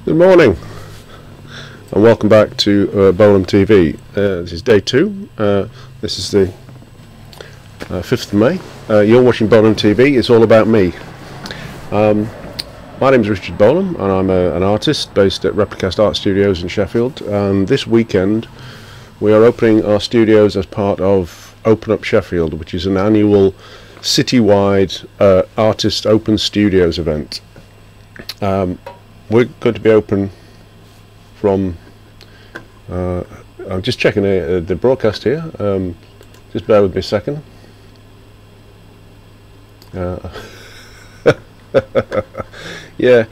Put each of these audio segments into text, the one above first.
Good morning and welcome back to Bolam TV. This is day 2. This is the 5th of May. You're watching Bolam TV. It's all about me. My name is Richard Bolam and I'm an artist based at Replicast Art Studios in Sheffield. And this weekend we are opening our studios as part of Open Up Sheffield, which is an annual citywide artist open studios event. We're going to be open from I'm just checking the broadcast here, just bear with me a second. Yeah,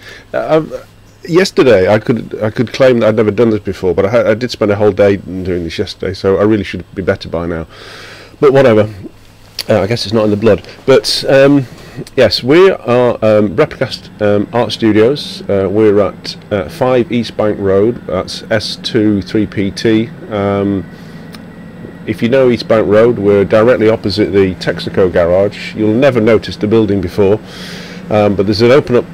yesterday I could claim that I'd never done this before, but I did spend a whole day doing this yesterday, so I really should be better by now, but whatever. I guess it's not in the blood. But yes, we are Replicast Art Studios. We're at 5 East Bank Road. That's S2 3PT. If you know East Bank Road, we're directly opposite the Texaco garage. You'll never notice the building before, but there's an open up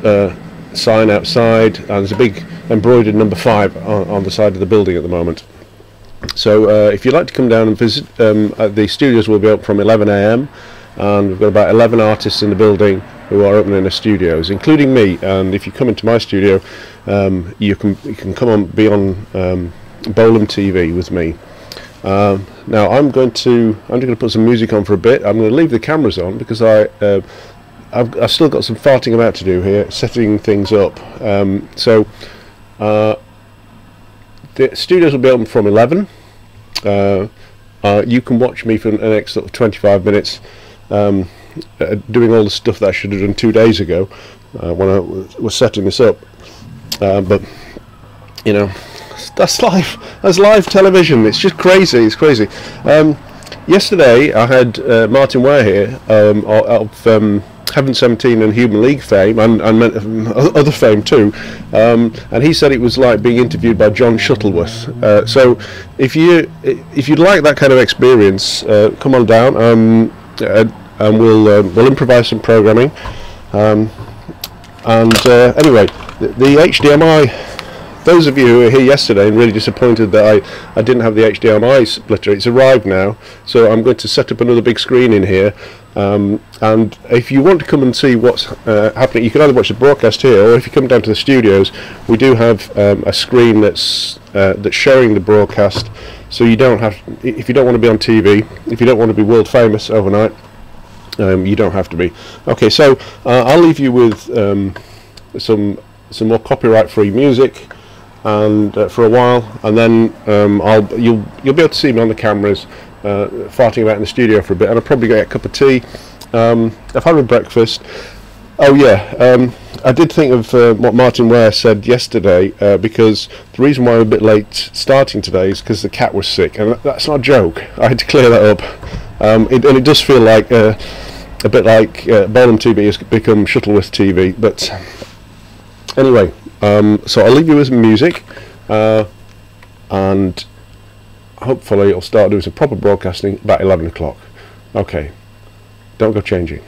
sign outside, and there's a big embroidered number 5 on the side of the building at the moment. So if you'd like to come down and visit, the studios will be open from 11 AM, and we've got about 11 artists in the building who are opening their studios, including me. And if you come into my studio, you can come on, be on Bolam TV with me. Now I'm going to put some music on for a bit. I'm going to leave the cameras on because I've still got some farting about to do here, setting things up. The studios will be open from 11. You can watch me for the next sort of 25 minutes doing all the stuff that I should have done 2 days ago when I was setting this up. But you know, that's live. That's live television. It's just crazy. It's crazy. Yesterday I had Martin Ware here of Heaven 17 and Human League fame, and other fame too, and he said it was like being interviewed by John Shuttleworth. So if you'd like that kind of experience, come on down, and we'll improvise some programming. Anyway, the HDMI. Those of you who were here yesterday and really disappointed that I didn't have the HDMI splitter, it's arrived now, so I'm going to set up another big screen in here. And if you want to come and see what's happening, you can either watch the broadcast here, or if you come down to the studios, we do have a screen that's showing the broadcast, so you don't have, if you don't want to be on TV, if you don't want to be world famous overnight, you don't have to be. Okay, so I'll leave you with some more copyright-free music, and for a while, and then you'll be able to see me on the cameras farting about in the studio for a bit, and I'll probably get a cup of tea. I've had my breakfast. Oh yeah, I did think of what Martin Ware said yesterday, because the reason why I'm a bit late starting today is because the cat was sick, and that's not a joke. I had to clear that up. And it does feel like a bit like Bolam TV has become Shuttleworth TV, but anyway, so I'll leave you with some music, and hopefully I'll start doing some proper broadcasting about 11 o'clock. Okay, don't go changing.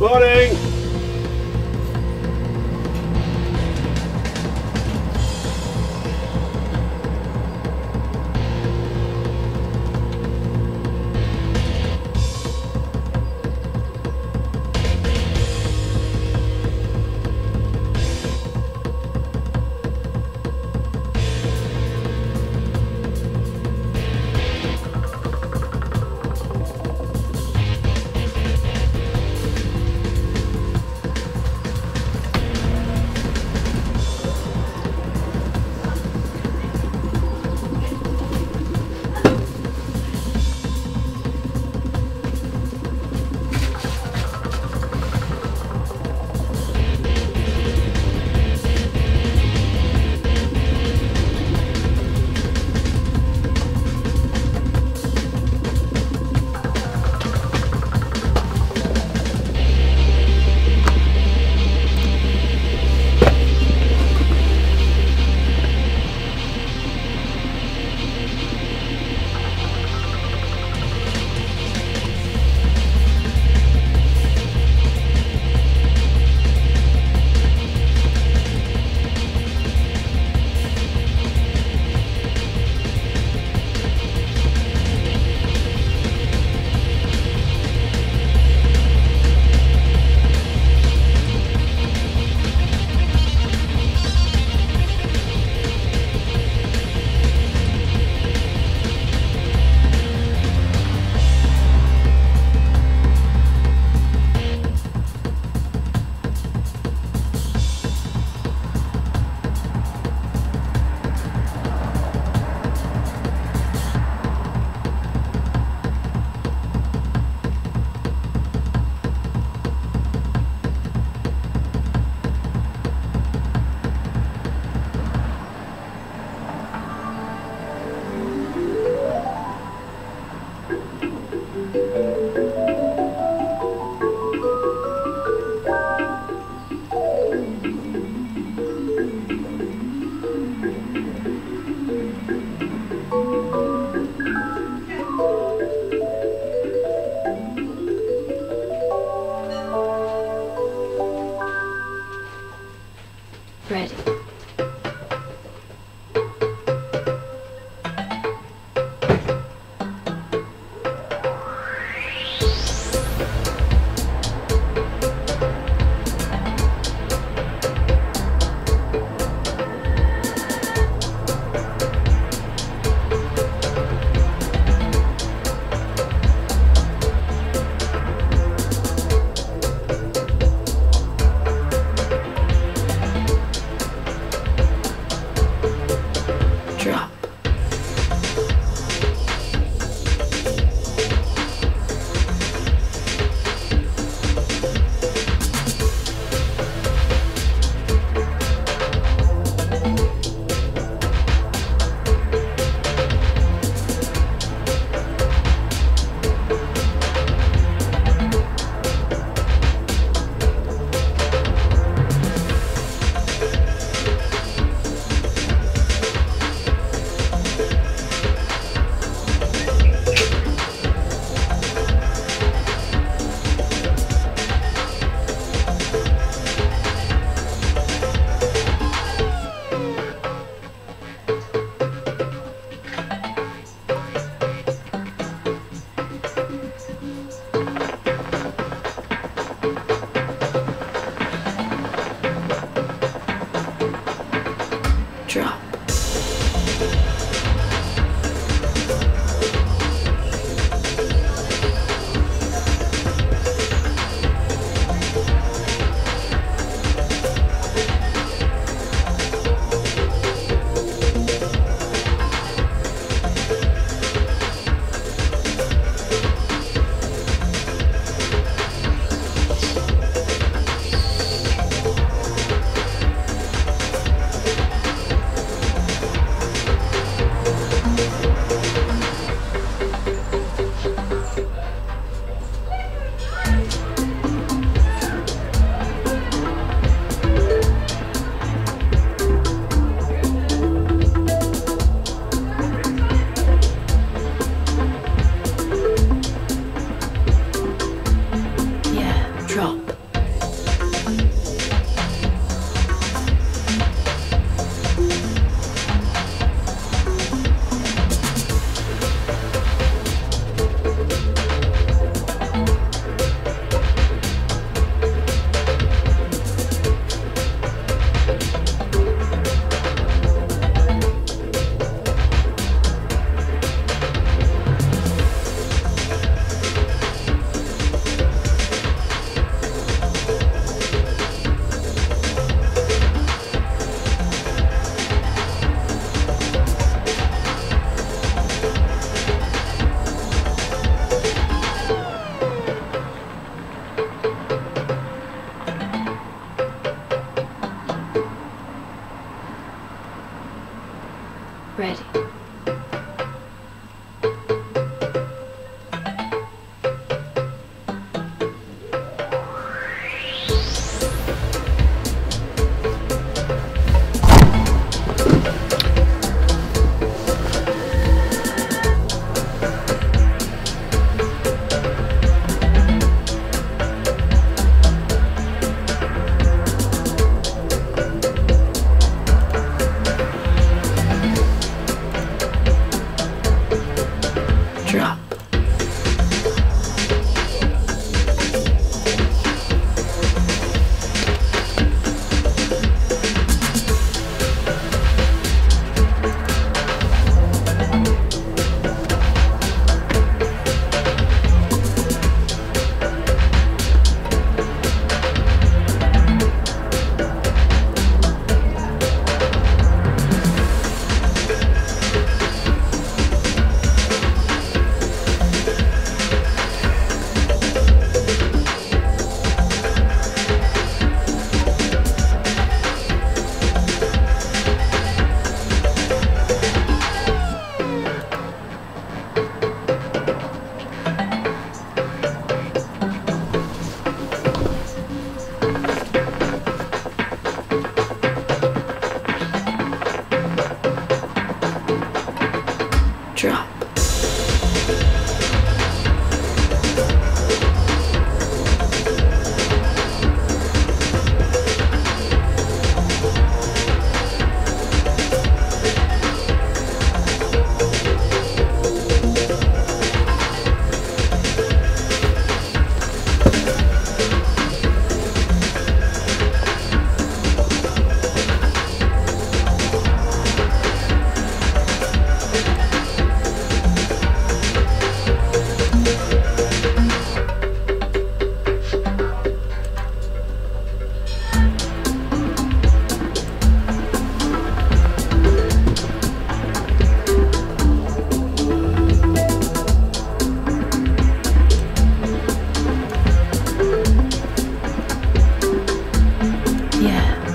Morning!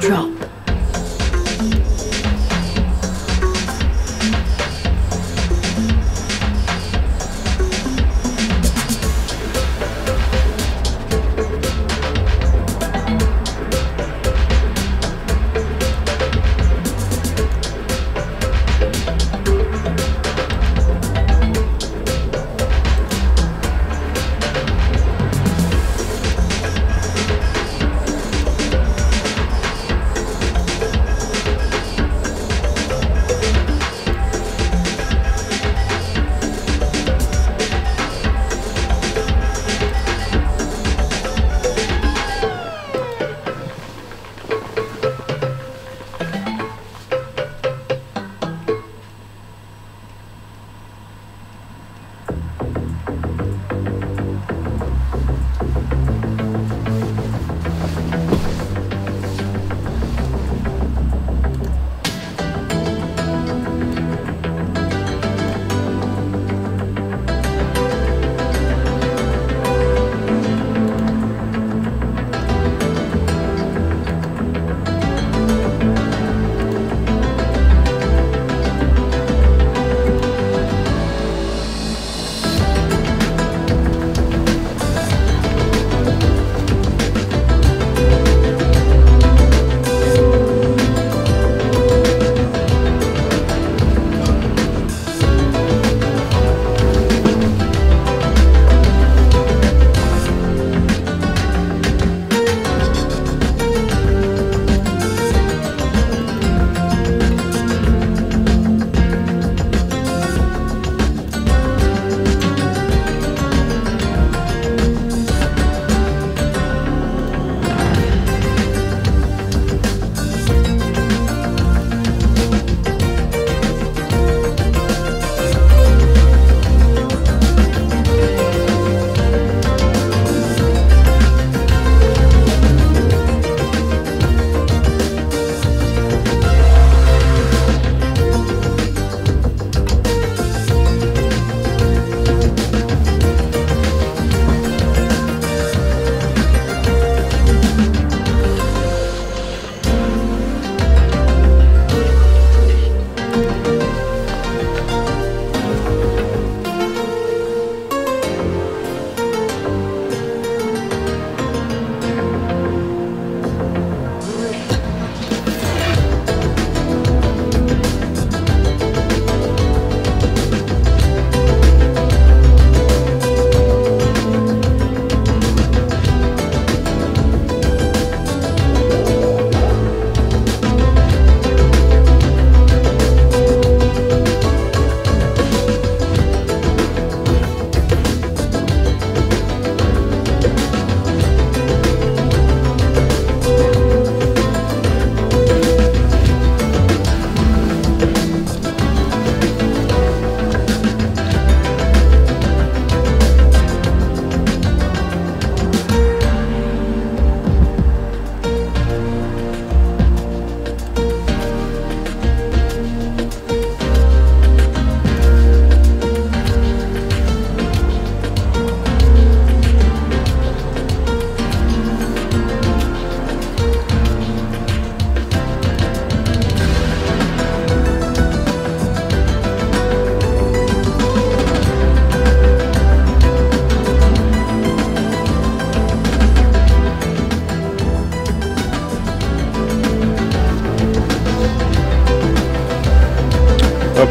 Drop.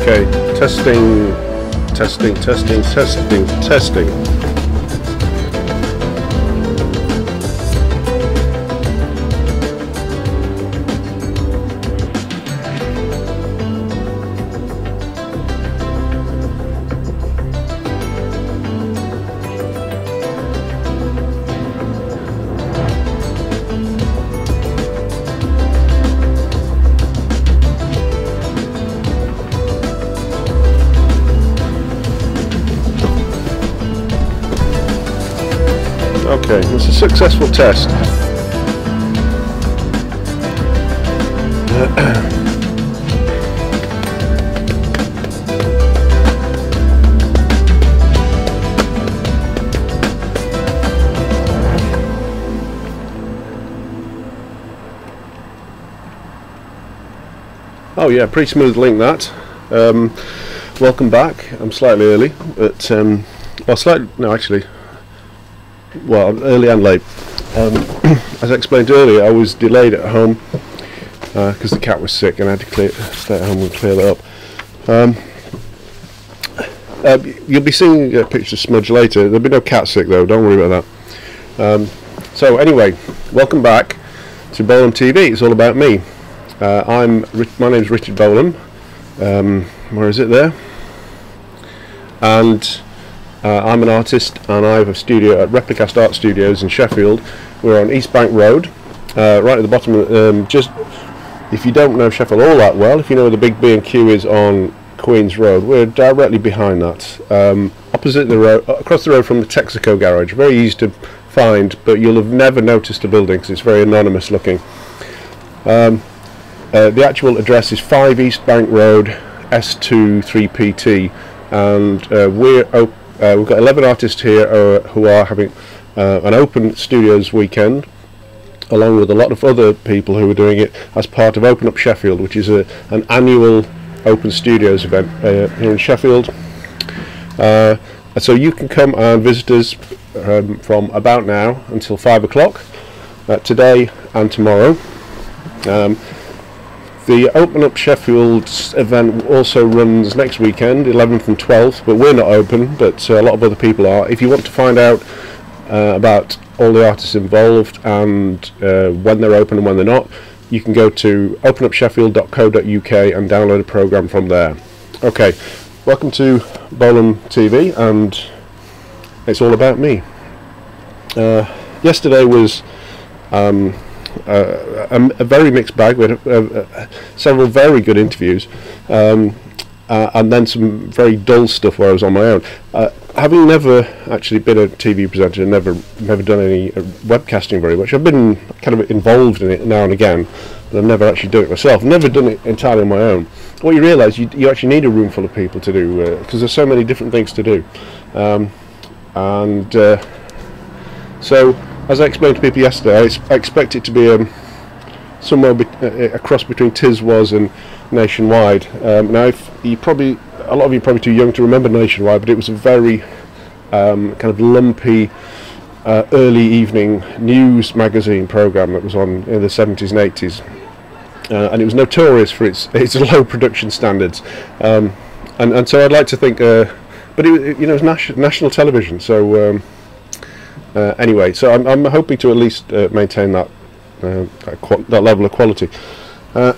Okay, testing Testing, testing, testing, testing. Okay, it's a successful test. Oh yeah, pretty smooth link that. Welcome back. I'm slightly early, but well, slightly no, actually. Well, early and late. As I explained earlier, I was delayed at home because the cat was sick and I had to stay at home and clear that up. You'll be seeing a picture of Smudge later. There'll be no cat sick though, don't worry about that. So anyway, welcome back to Bolam TV. It's all about me. My name's Richard Bolam. Where is it there? And I'm an artist and I have a studio at Replicast Art Studios in Sheffield. We're on East Bank Road, right at the bottom. Just if you don't know Sheffield all that well, if you know where the big B&Q is on Queen's Road, we're directly behind that, opposite the road, across the road from the Texaco garage. Very easy to find, but you'll have never noticed the building because it's very anonymous looking. The actual address is 5 East Bank Road, S2 3PT, and we've got 11 artists here who are having an open studios weekend, along with a lot of other people who are doing it as part of Open Up Sheffield, which is an annual open studios event here in Sheffield. So you can come and visit us from about now until 5 o'clock today and tomorrow. The Open Up Sheffield event also runs next weekend, 11th and 12th, but we're not open, but a lot of other people are. If you want to find out about all the artists involved and when they're open and when they're not, you can go to openupsheffield.co.uk and download a programme from there. Okay, welcome to Bolam TV, and it's all about me. Yesterday was a very mixed bag. We had several very good interviews, and then some very dull stuff where I was on my own. Having never actually been a TV presenter and never done any webcasting very much, I've been kind of involved in it now and again, but I've never actually done it myself. I've never done it entirely on my own. What you realise, you actually need a room full of people to do, because there's so many different things to do. So, as I explained to people yesterday, I expect it to be somewhere a cross between Tiz Was and Nationwide. Now, a lot of you are probably too young to remember Nationwide, but it was a very kind of lumpy early evening news magazine programme that was on in the 70s and 80s, and it was notorious for its low production standards. And so I'd like to think, but it was national television, so. Anyway, so I'm hoping to at least maintain that level of quality. I'm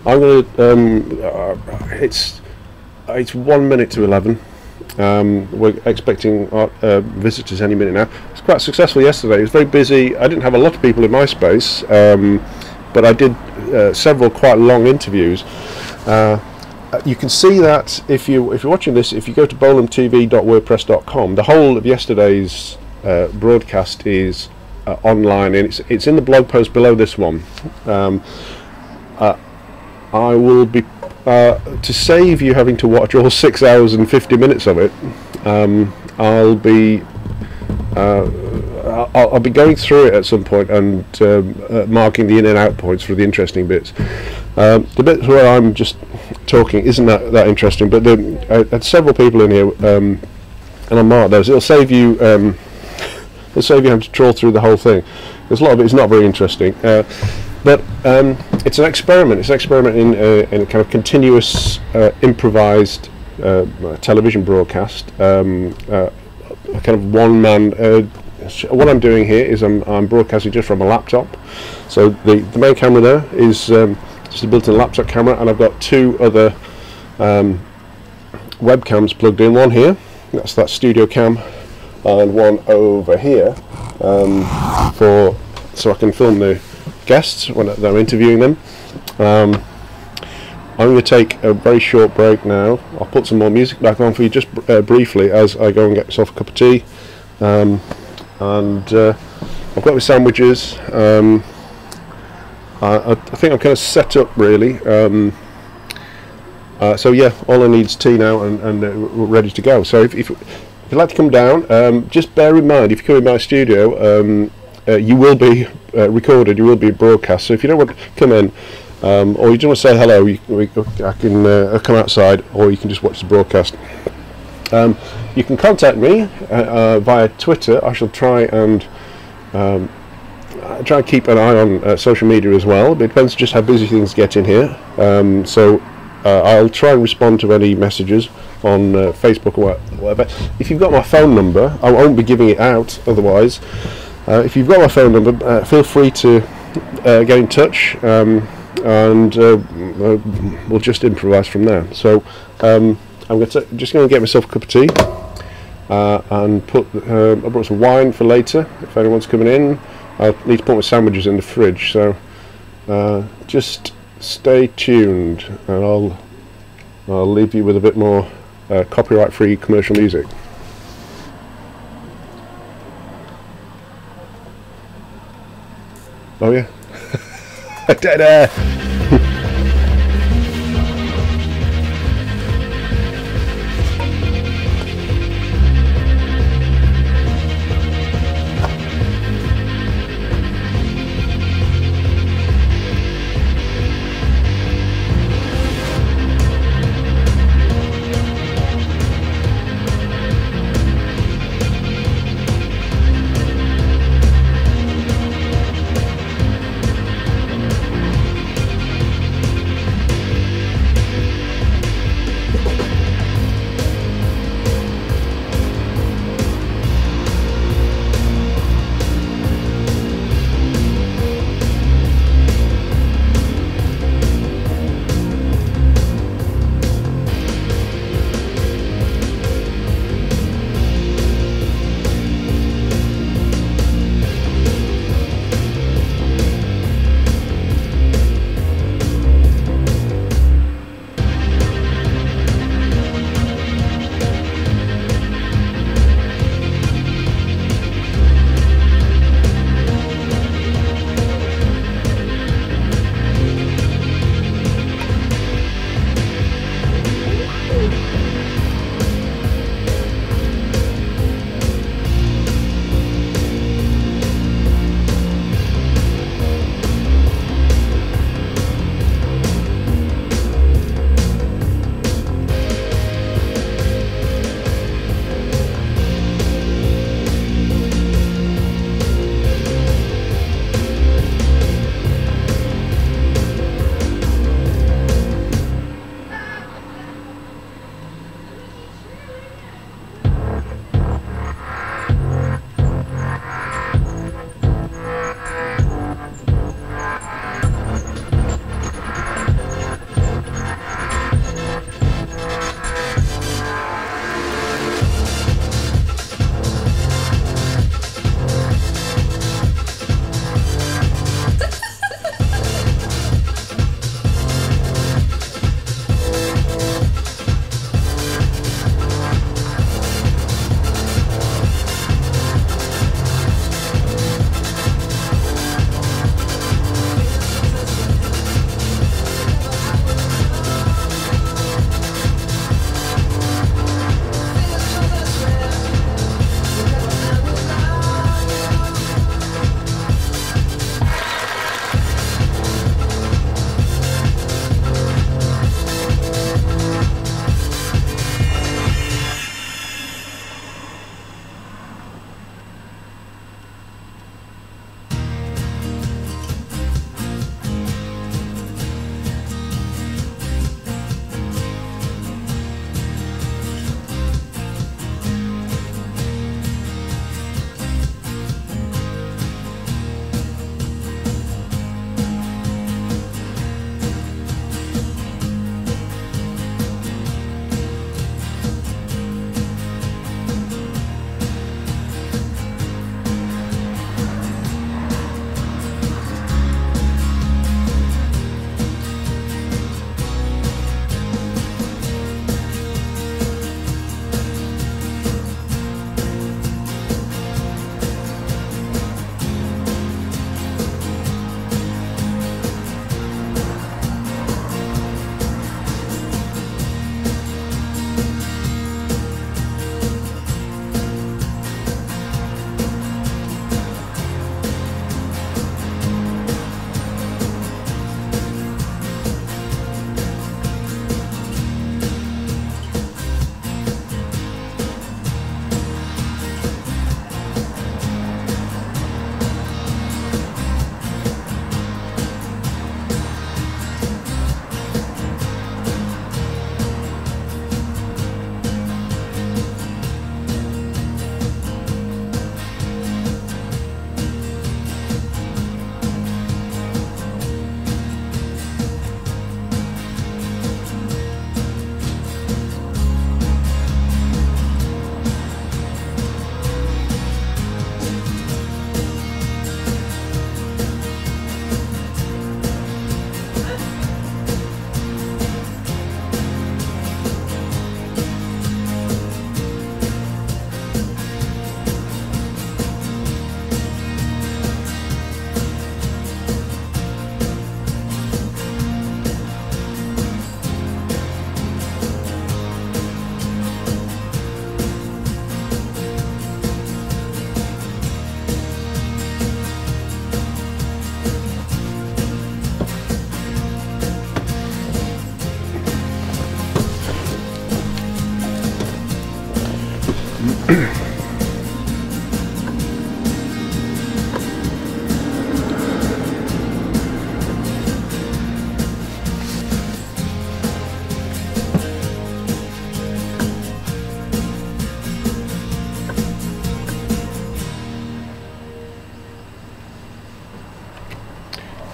going to. It's 1 minute to 11. We're expecting visitors any minute now. It's quite successful yesterday. It was very busy. I didn't have a lot of people in my space, but I did several quite long interviews. You can see that if you're watching this, if you go to bolamtv.wordpress.com, the whole of yesterday's broadcast is online, and it's in the blog post below this one. I will be to save you having to watch all 6 hours and 50 minutes of it. I'll be going through it at some point and marking the in and out points for the interesting bits. The bits where I'm just talking isn't that interesting, but I had several people in here, and I marked those. It'll save you having to trawl through the whole thing, because a lot of it is not very interesting. But it's an experiment. It's an experiment in a kind of continuous improvised television broadcast. A kind of one-man. What I'm doing here is I'm broadcasting just from a laptop. So the main camera there is just a built-in laptop camera, and I've got two other webcams plugged in. One here, that's that studio cam, and one over here so I can film the guests when I'm interviewing them. I'm going to take a very short break now. I'll put some more music back on for you just briefly as I go and get myself a cup of tea. And I've got my sandwiches. I think I'm kind of set up really. So yeah, all I need is tea now, and we're ready to go. So if you'd like to come down, just bear in mind, if you come in my studio, you will be recorded, you will be broadcast. So if you don't want to come in, or you don't want to say hello, I can come outside, or you can just watch the broadcast. You can contact me via Twitter. I shall try and keep an eye on social media as well. But it depends just how busy things get in here. So I'll try and respond to any messages on Facebook or whatever. If you've got my phone number, I won't be giving it out otherwise. If you've got my phone number, feel free to get in touch, and we'll just improvise from there. So I'm just going to get myself a cup of tea, and I brought some wine for later if anyone's coming in. I need to put my sandwiches in the fridge, so just stay tuned, and I'll leave you with a bit more copyright-free commercial music. Oh yeah. Ta-da!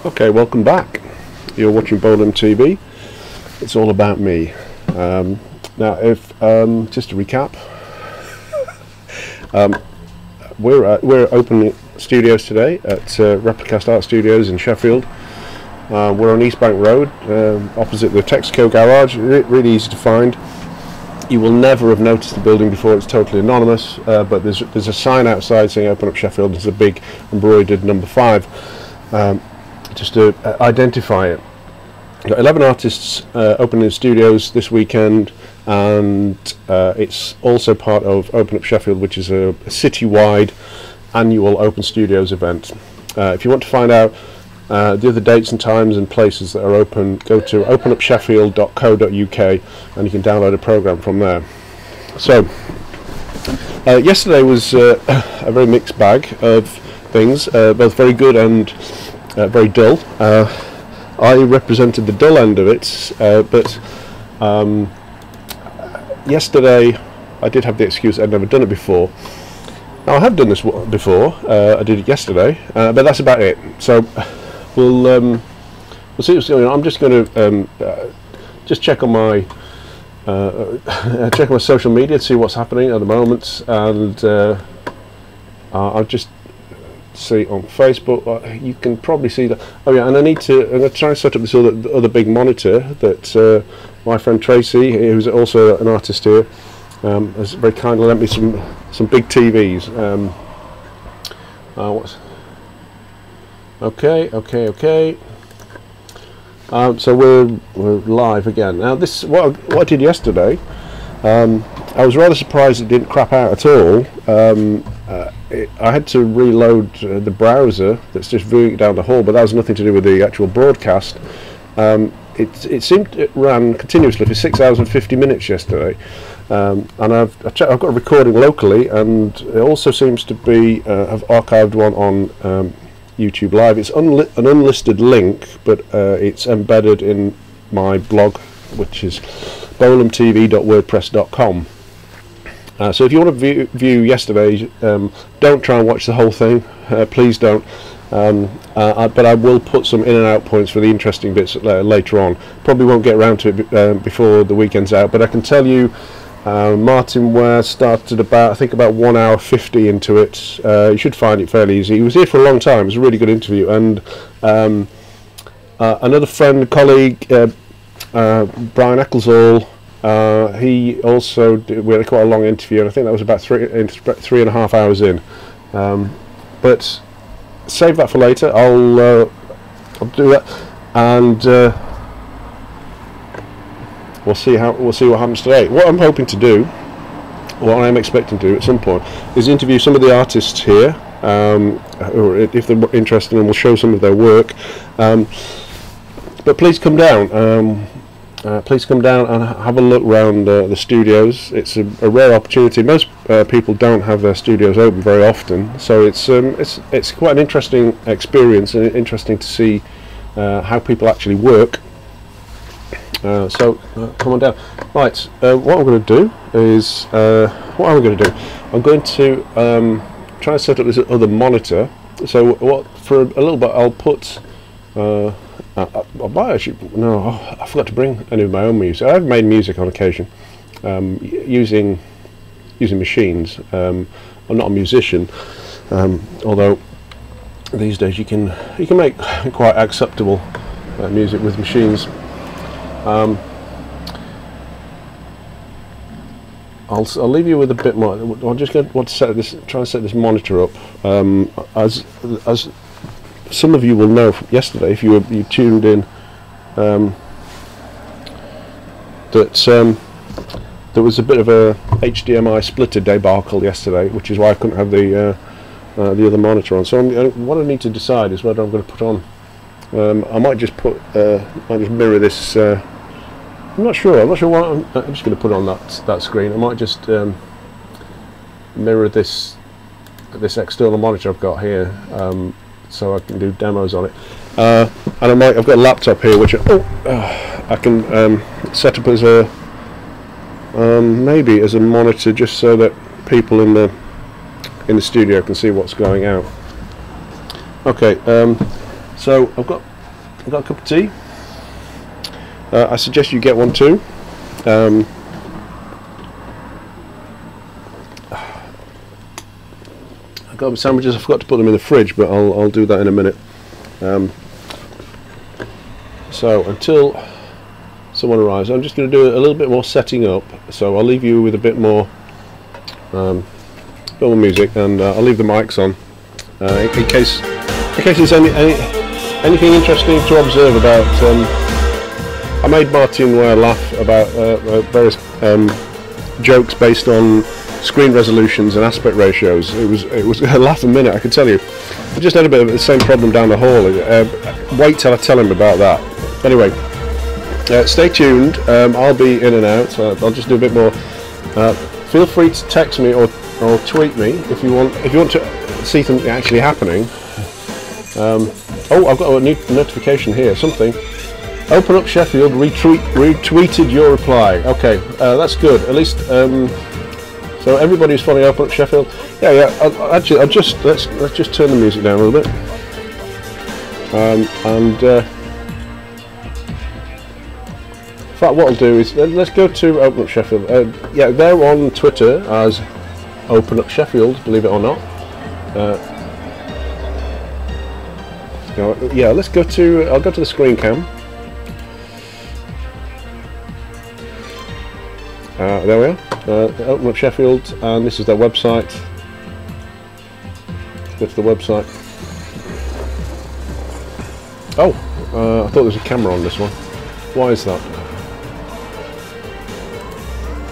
Okay, welcome back. You're watching Bolam TV. It's all about me. Now, if just to recap, we're opening studios today at Replicast Art Studios in Sheffield. We're on East Bank Road, opposite the Texaco garage. Really easy to find. You will never have noticed the building before. It's totally anonymous, but there's a sign outside saying "Open Up Sheffield." There's a big embroidered number 5, just to identify it. We've got 11 artists opening studios this weekend, and it's also part of Open Up Sheffield, which is a citywide annual open studios event. If you want to find out the other dates and times and places that are open, go to openupsheffield.co.uk and you can download a program from there. So yesterday was a very mixed bag of things, both very good and very dull. I represented the dull end of it, but yesterday I did have the excuse I'd never done it before. Now, I have done this before. I did it yesterday, but that's about it. So we'll see what's going on. I'm just going to just check on my check my social media to see what's happening at the moment, and I'll just see on Facebook. You can probably see that. Oh yeah, and I'm going to try and set up this other big monitor that my friend Tracy, who's also an artist here, has very kindly lent me some big TVs. Okay. So we're live again. Now this what I did yesterday. I was rather surprised it didn't crap out at all. I had to reload the browser that's just viewing it down the hall, but that has nothing to do with the actual broadcast. It seemed it ran continuously for 6 hours and 50 minutes yesterday, and I've got a recording locally, and it also seems to be I've archived one on YouTube Live. It's an unlisted link, but it's embedded in my blog, which is bolamtv.wordpress.com. So if you want to view yesterday's, don't try and watch the whole thing, please don't. But I will put some in and out points for the interesting bits later on. Probably won't get around to it before the weekend's out, but I can tell you Martin Ware started I think about 1 hour 50 into it. You should find it fairly easy. He was here for a long time. It was a really good interview, and another friend, colleague, Brian Ecclesall, he also we had quite a long interview, and I think that was about 3.5 hours in. But save that for later. I'll do that, and we'll see what happens today. What I'm hoping to do, what I'm expecting to do at some point, is interview some of the artists here, or if they're interested, and we'll show some of their work. But please come down. Please come down and have a look around the studios. It's a rare opportunity. Most people don't have their studios open very often, so it's quite an interesting experience, and interesting to see how people actually work. So come on down. Right, what I'm going to do is what am I going to do? I'm going to try and set up this other monitor. So for a little bit I'll put. I forgot to bring any of my own music. I've made music on occasion using machines. I'm not a musician, although these days you can make quite acceptable music with machines. I'll leave you with a bit more. I'm just going to want to try and set this monitor up. As some of you will know from yesterday, if you tuned in, that there was a bit of a HDMI splitter debacle yesterday, which is why I couldn't have the other monitor on. So what I need to decide is whether I'm going to put on. I might just mirror this. I'm not sure. I'm just going to put on that screen. I might just mirror this external monitor I've got here. So I can do demos on it, and I've got a laptop here which I can set up as a maybe as a monitor, just so that people in the studio can see what's going out. Okay, so I've got I've got a cup of tea. I suggest you get one too. I've got my sandwiches. I forgot to put them in the fridge, but I'll do that in a minute. So until someone arrives, I'm just going to do a little bit more setting up. So I'll leave you with a bit more music, and I'll leave the mics on in case there's anything interesting to observe about. I made Martin laugh about various jokes based on screen resolutions and aspect ratios. It was a laugh a minute, I can tell you. I just had a bit of the same problem down the hall. Wait till I tell him about that. Anyway, stay tuned. I'll be in and out. I'll just do a bit more. Feel free to text me or tweet me if you want to see something actually happening. Oh, I've got a new notification here. Something. Open Up Sheffield retweeted your reply. Okay, that's good. At least so everybody who's following Open Up Sheffield. Yeah. I'll just let's just turn the music down a little bit. In fact, what I'll do is let's go to Open Up Sheffield. Yeah, they're on Twitter as Open Up Sheffield, believe it or not. Yeah, let's go to. I'll go to the screen cam. There we are. Open Up Sheffield, and this is their website. Let's go to the website. Oh, I thought there was a camera on this one. Why is that?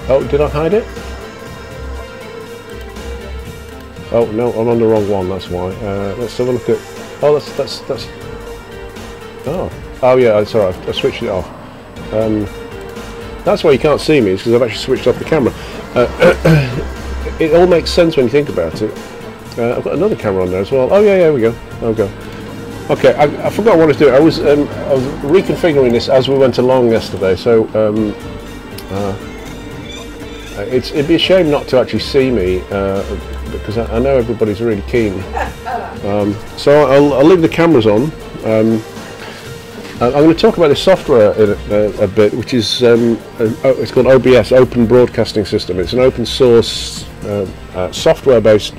Oh, did I hide it? Oh no, I'm on the wrong one. That's why. Let's have a look at. Oh, that's. Oh yeah, it's alright. I switched it off. That's why you can't see me, is because I've actually switched off the camera. It all makes sense when you think about it. I've got another camera on there as well. Oh yeah, there we go. There we go. Okay, I forgot what I was doing. I was reconfiguring this as we went along yesterday. So it'd be a shame not to actually see me because I know everybody's really keen. So I'll leave the cameras on. I'm going to talk about this software in a bit, which is it's called OBS, Open Broadcasting System. It's an open source software-based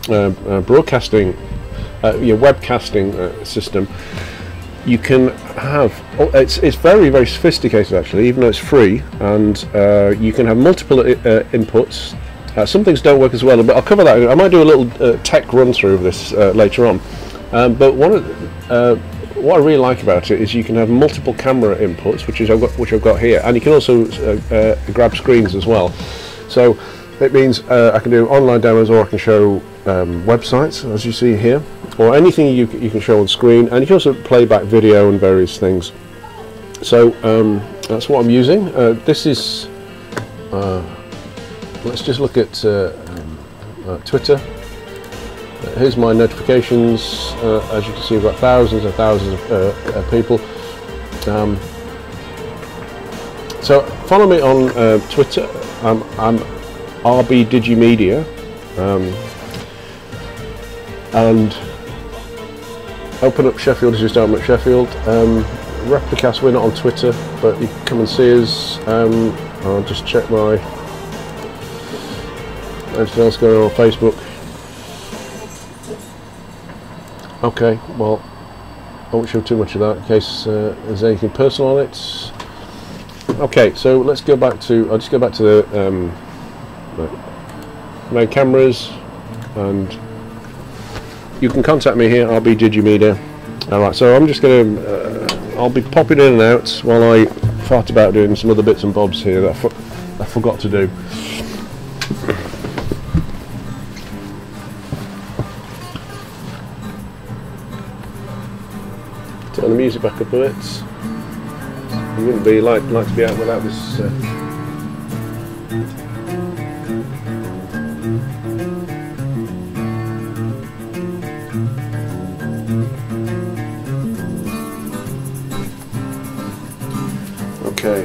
broadcasting, webcasting system. You can have it's very, very sophisticated actually, even though it's free, and you can have multiple inputs. Some things don't work as well, but I'll cover that. I might do a little tech run through of this later on. But what I really like about it is you can have multiple camera inputs, which I've got here, and you can also grab screens as well. So it means I can do online demos, or I can show websites, as you see here, or anything you can show on screen, and you can also play back video and various things. So that's what I'm using. This is. Let's just look at Twitter. Here's my notifications. As you can see, I've got thousands and thousands of people. So follow me on Twitter. I'm RBDigimedia, and Open Up Sheffield is just Open Up Sheffield. Replicast, we're not on Twitter, but you can come and see us. I'll just check my anything else going on Facebook. Okay, well, I won't show too much of that in case there's anything personal on it. Okay, so let's go back to. I'll just go back to the main cameras, and you can contact me here. I'll be Digimedia. All right, so I'm just going to. I'll be popping in and out while I fart about doing some other bits and bobs here that I forgot to do. Turn the music back up a bit. You wouldn't be like to be out without this. Okay.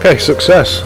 Okay, success.